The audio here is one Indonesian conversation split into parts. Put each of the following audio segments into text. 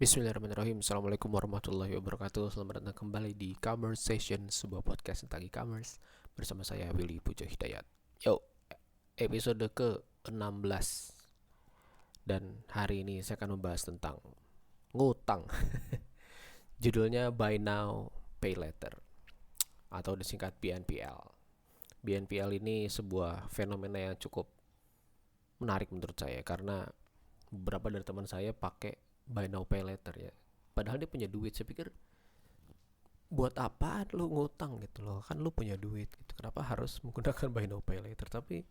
Bismillahirrahmanirrahim. Assalamualaikum warahmatullahi wabarakatuh. Selamat datang kembali di Conversation, sebuah podcast tentang e-commerce bersama saya Willy Pujo Hidayat. Yo, episode ke-16. Dan hari ini saya akan membahas tentang ngutang. Judulnya Buy Now Pay Later atau disingkat BNPL. BNPL ini sebuah fenomena yang cukup menarik menurut saya karena beberapa dari teman saya pakai buy now pay later ya. Padahal dia punya duit. Saya pikir buat apa lu ngutang gitu loh, kan lu punya duit gitu. Kenapa harus menggunakan buy now pay later? Tapi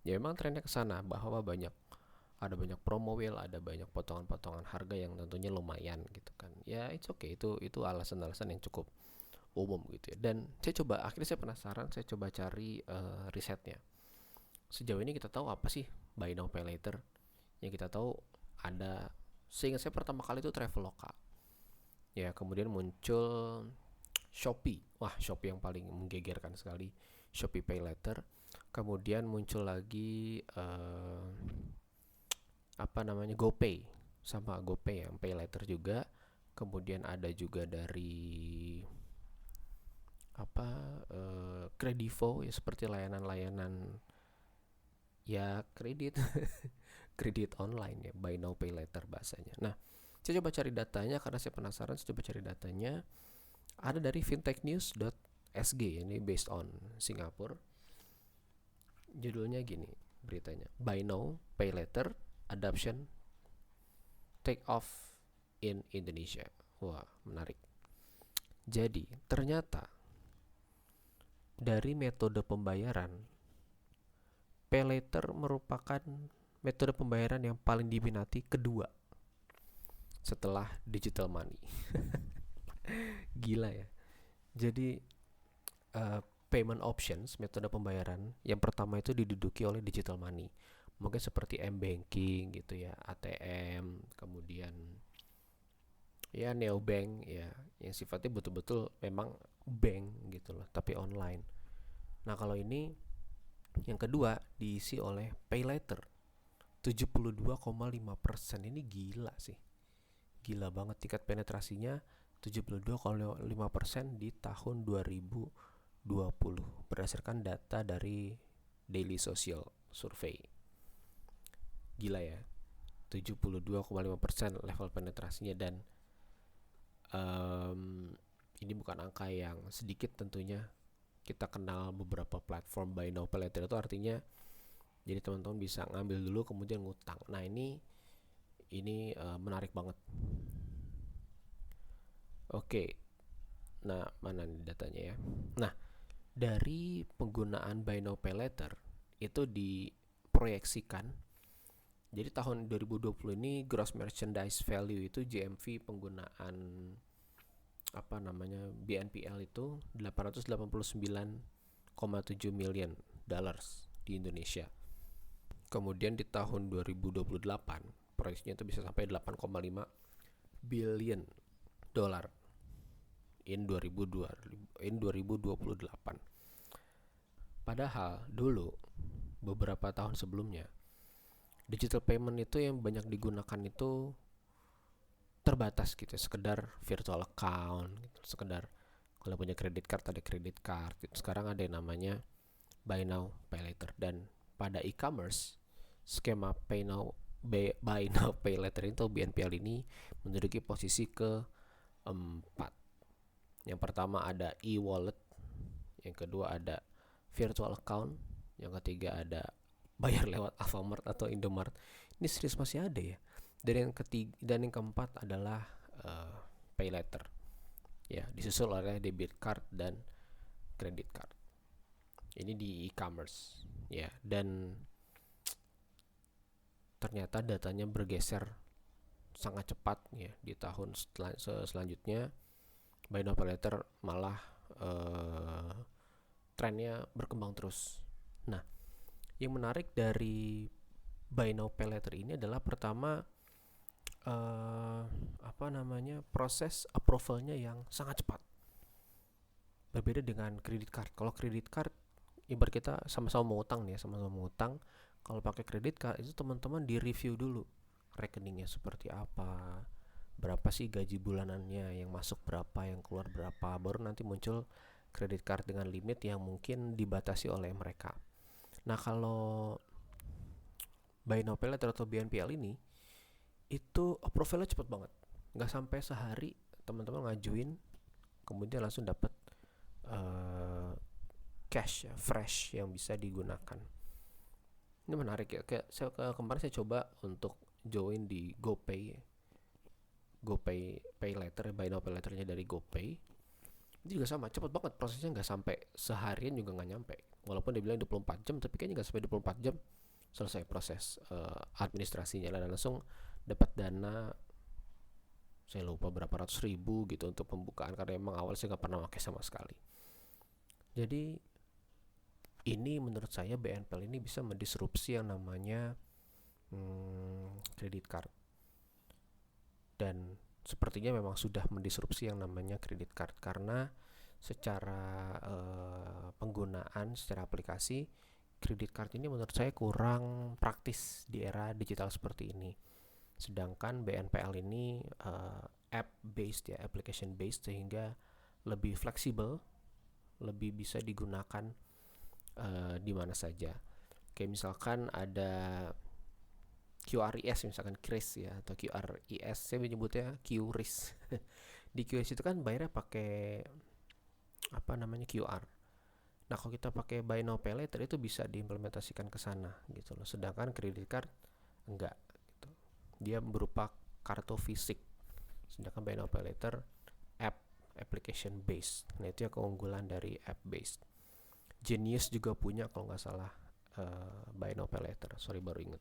ya emang trennya ke sana bahwa ada banyak promo wheel, ada banyak potongan-potongan harga yang tentunya lumayan gitu kan. Ya it's okay, itu alasan-alasan yang cukup umum gitu ya. Dan akhirnya saya penasaran, saya coba cari risetnya. Sejauh ini kita tahu apa sih buy now pay later? Yang kita tahu ada, seingat saya pertama kali itu Traveloka. Ya, kemudian muncul Shopee. Wah, Shopee yang paling menggegerkan sekali. Shopee Pay Later. Kemudian muncul lagi GoPay. Sama GoPay yang Pay Later juga. Kemudian ada juga dari Kredivo ya, seperti layanan-layanan ya kredit kredit online ya, buy now pay later bahasanya. Nah, saya coba cari datanya karena saya penasaran. Saya coba cari datanya. Ada dari fintechnews.sg, ini based on Singapura. Judulnya gini beritanya, Buy Now Pay Later Adoption Take Off in Indonesia. Wah, menarik. Jadi ternyata dari metode pembayaran, pay later merupakan metode pembayaran yang paling diminati kedua setelah digital money. Gila ya. Jadi payment options, metode pembayaran yang pertama itu diduduki oleh digital money. Mungkin seperti m-banking gitu ya, ATM, kemudian ya neobank ya, yang sifatnya betul-betul memang bank gitu loh, tapi online. Nah, kalau ini yang kedua diisi oleh pay later. 72,5%, ini gila sih. Gila banget tingkat penetrasinya, 72,5% di tahun 2020 berdasarkan data dari Daily Social Survey. Gila ya, 72,5% level penetrasinya. Dan ini bukan angka yang sedikit tentunya. Kita kenal beberapa platform buy now pay later, itu artinya jadi teman-teman bisa ngambil dulu kemudian ngutang. Nah, ini menarik banget. Oke. Nah, mana nih datanya ya? Nah, dari penggunaan buy now pay later itu diproyeksikan. Jadi tahun 2020 ini gross merchandise value itu GMV penggunaan BNPL itu 889,7 million dollars di Indonesia. Kemudian di tahun 2028 proyeksinya itu bisa sampai 8,5 billion dolar in 2028. Padahal dulu beberapa tahun sebelumnya digital payment itu yang banyak digunakan itu terbatas gitu, sekedar virtual account gitu, sekedar kalau punya credit card ada credit card gitu. Sekarang ada yang namanya buy now pay later. Dan pada e-commerce, skema buy now pay later itu BNPL ini menduduki posisi ke-4. Yang pertama ada e-wallet, yang kedua ada virtual account, yang ketiga ada bayar lewat Alfamart atau Indomart. Ini serius masih ada ya. Dan yang keempat adalah pay later. Ya, disusul oleh debit card dan credit card. Ini di e-commerce ya. Dan ternyata datanya bergeser sangat cepat ya. Di tahun selanjutnya buy now pay later malah trennya berkembang terus. Nah, yang menarik dari buy now pay later ini adalah pertama proses approvalnya yang sangat cepat. Berbeda dengan credit card. Kalau credit card ibarat kita sama-sama mau utang nih ya, sama-sama mau utang. Kalau pakai credit card itu teman-teman di review dulu rekeningnya seperti apa, berapa sih gaji bulanannya, yang masuk berapa, yang keluar berapa, baru nanti muncul credit card dengan limit yang mungkin dibatasi oleh mereka. Nah, kalau Buy Now Pay Later atau BNPL ini itu approvalnya cepet banget, nggak sampai sehari teman-teman ngajuin kemudian langsung dapat cash ya, fresh yang bisa digunakan. Ini menarik ya, kayak kemarin saya coba untuk join di GoPay Pay Later, Buy Now Pay Laternya dari GoPay. Itu juga sama, cepet banget prosesnya, nggak sampai seharian juga nggak nyampe. Walaupun dia bilang 24 jam, tapi kayaknya nggak sampai 24 jam selesai proses administrasinya, dan langsung dapat dana. Saya lupa berapa ratus ribu gitu untuk pembukaan, karena emang awal saya nggak pernah pakai sama sekali. Jadi ini menurut saya BNPL ini bisa mendisrupsi yang namanya kredit card, dan sepertinya memang sudah mendisrupsi yang namanya kredit card, karena secara penggunaan secara aplikasi kredit card ini menurut saya kurang praktis di era digital seperti ini. Sedangkan BNPL ini app based ya, application based, sehingga lebih fleksibel, lebih bisa digunakan di mana saja. Kayak misalkan ada QRIS, misalkan QRIS ya, atau QRIS, saya menyebutnya QRIS. Di QRIS itu kan bayarnya pakai QR. Nah, kalau kita pakai Buy Now Pay Later itu bisa diimplementasikan ke sana gitu loh. Sedangkan credit card enggak gitu. Dia berupa kartu fisik. Sedangkan Buy Now Pay Later application based. Nah, itu ya keunggulan dari app based. Genius juga punya kalau nggak salah Buy Now Pay Later. Sorry, baru inget.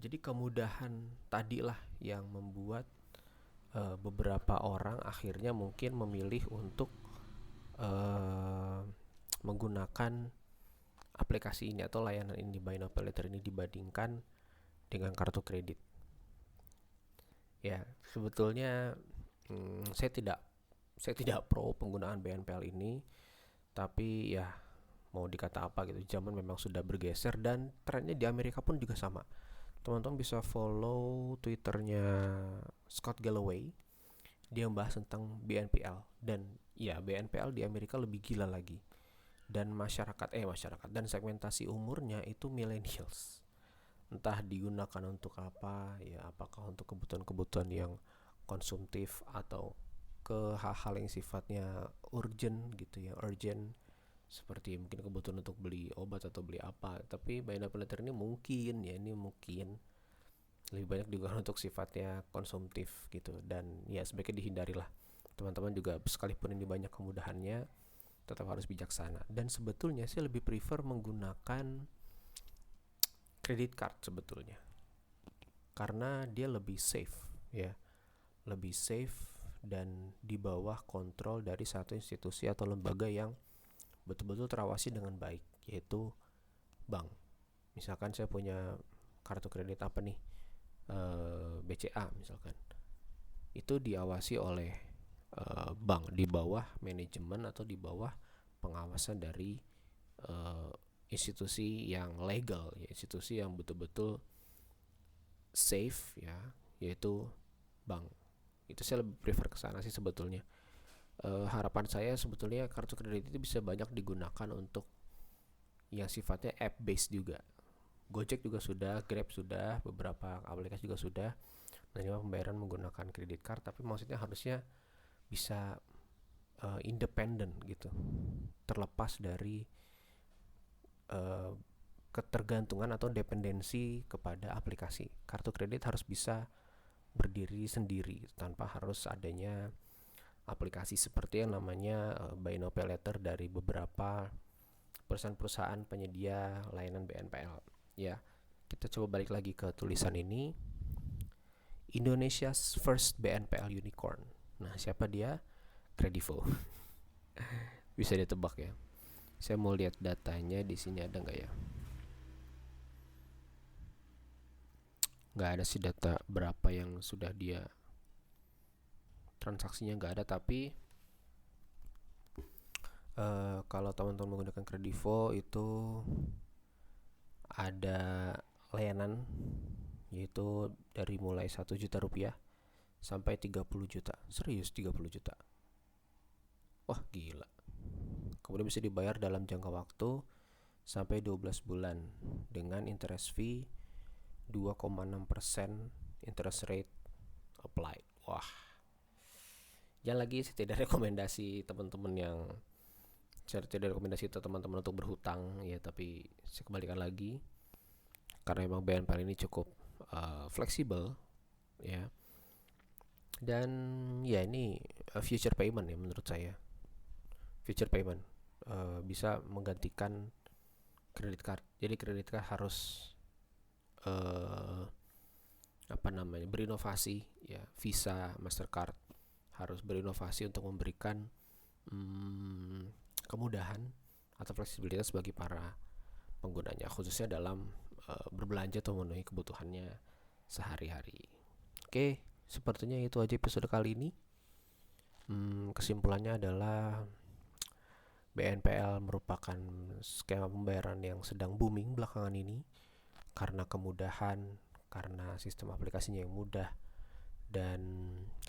Jadi kemudahan tadilah yang membuat beberapa orang akhirnya mungkin memilih untuk menggunakan aplikasi ini atau layanan ini, Buy Now Pay Later ini, dibandingkan dengan kartu kredit. Ya, sebetulnya saya tidak pro penggunaan BNPL ini, tapi ya mau dikata apa gitu, zaman memang sudah bergeser, dan trennya di Amerika pun juga sama. Teman-teman bisa follow Twitternya Scott Galloway, dia membahas tentang BNPL, dan ya BNPL di Amerika lebih gila lagi, dan masyarakat dan segmentasi umurnya itu millennials. Entah digunakan untuk apa ya, apakah untuk kebutuhan-kebutuhan yang konsumtif atau ke hal-hal yang sifatnya urgent gitu ya, seperti mungkin kebutuhan untuk beli obat atau beli apa. Tapi Buy Now Pay Later ini mungkin lebih banyak digunakan untuk sifatnya konsumtif gitu, dan ya sebaiknya dihindari lah. Teman-teman juga sekalipun ini banyak kemudahannya, tetap harus bijaksana. Dan sebetulnya saya lebih prefer menggunakan credit card sebetulnya, karena dia lebih safe ya, lebih safe dan di bawah kontrol dari satu institusi atau lembaga yang betul-betul terawasi dengan baik, yaitu bank. Misalkan saya punya kartu kredit apa nih, BCA misalkan, itu diawasi oleh bank, di bawah manajemen atau di bawah pengawasan dari institusi yang legal ya, institusi yang betul-betul safe ya, yaitu bank. Itu saya lebih prefer ke sana sih sebetulnya. Harapan saya sebetulnya kartu kredit itu bisa banyak digunakan untuk yang sifatnya app based juga. Gojek juga sudah, Grab sudah, beberapa aplikasi juga sudah menerima pembayaran menggunakan kredit card, tapi maksudnya harusnya bisa independen gitu, terlepas dari ketergantungan atau dependensi kepada aplikasi. Kartu kredit harus bisa berdiri sendiri tanpa harus adanya aplikasi seperti yang namanya Buy Now Pay Later dari beberapa perusahaan-perusahaan penyedia layanan BNPL. Ya, kita coba balik lagi ke tulisan ini. Indonesia's first BNPL unicorn. Nah, siapa dia? Kredivo. Bisa ditebak ya. Saya mau lihat datanya di sini, ada nggak ya? Nggak ada sih data berapa yang sudah dia transaksinya, nggak ada. Tapi kalau teman-teman menggunakan Kredivo itu ada layanan, yaitu dari mulai 1 juta rupiah sampai 30 juta. Serius 30 juta. Wah, gila. Kemudian bisa dibayar dalam jangka waktu sampai 12 bulan dengan interest fee 2,6% interest rate applied. Wah. Jangan lagi, saya tidak rekomendasi teman-teman untuk berhutang ya, tapi saya kembalikan lagi karena memang BNPL ini cukup fleksibel ya. Dan ya ini future payment ya menurut saya. Future payment bisa menggantikan kredit card. Jadi kredit card harus berinovasi ya. Visa, Mastercard harus berinovasi untuk memberikan kemudahan atau fleksibilitas bagi para penggunanya, khususnya dalam berbelanja atau memenuhi kebutuhannya sehari-hari. Oke, sepertinya itu aja episode kali ini. Kesimpulannya adalah BNPL merupakan skema pembayaran yang sedang booming belakangan ini karena kemudahan, karena sistem aplikasinya yang mudah dan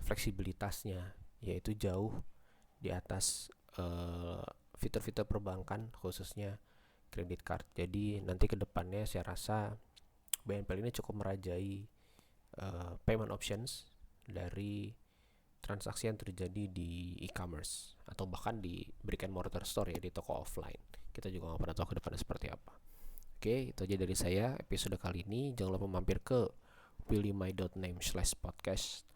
fleksibilitasnya yaitu jauh di atas fitur-fitur perbankan, khususnya kredit card. Jadi nanti ke depannya saya rasa BNPL ini cukup merajai payment options dari transaksi yang terjadi di e-commerce atau bahkan di brick and mortar store ya, di toko offline. Kita juga nggak pernah tahu ke depannya seperti apa. Oke, itu aja dari saya episode kali ini. Jangan lupa mampir ke willymai.name/podcast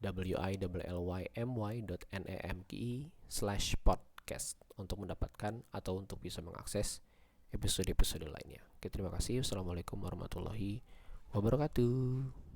willymmy.name/podcast untuk mendapatkan atau untuk bisa mengakses episode-episode lainnya. Oke, terima kasih. Wassalamualaikum warahmatullahi wabarakatuh.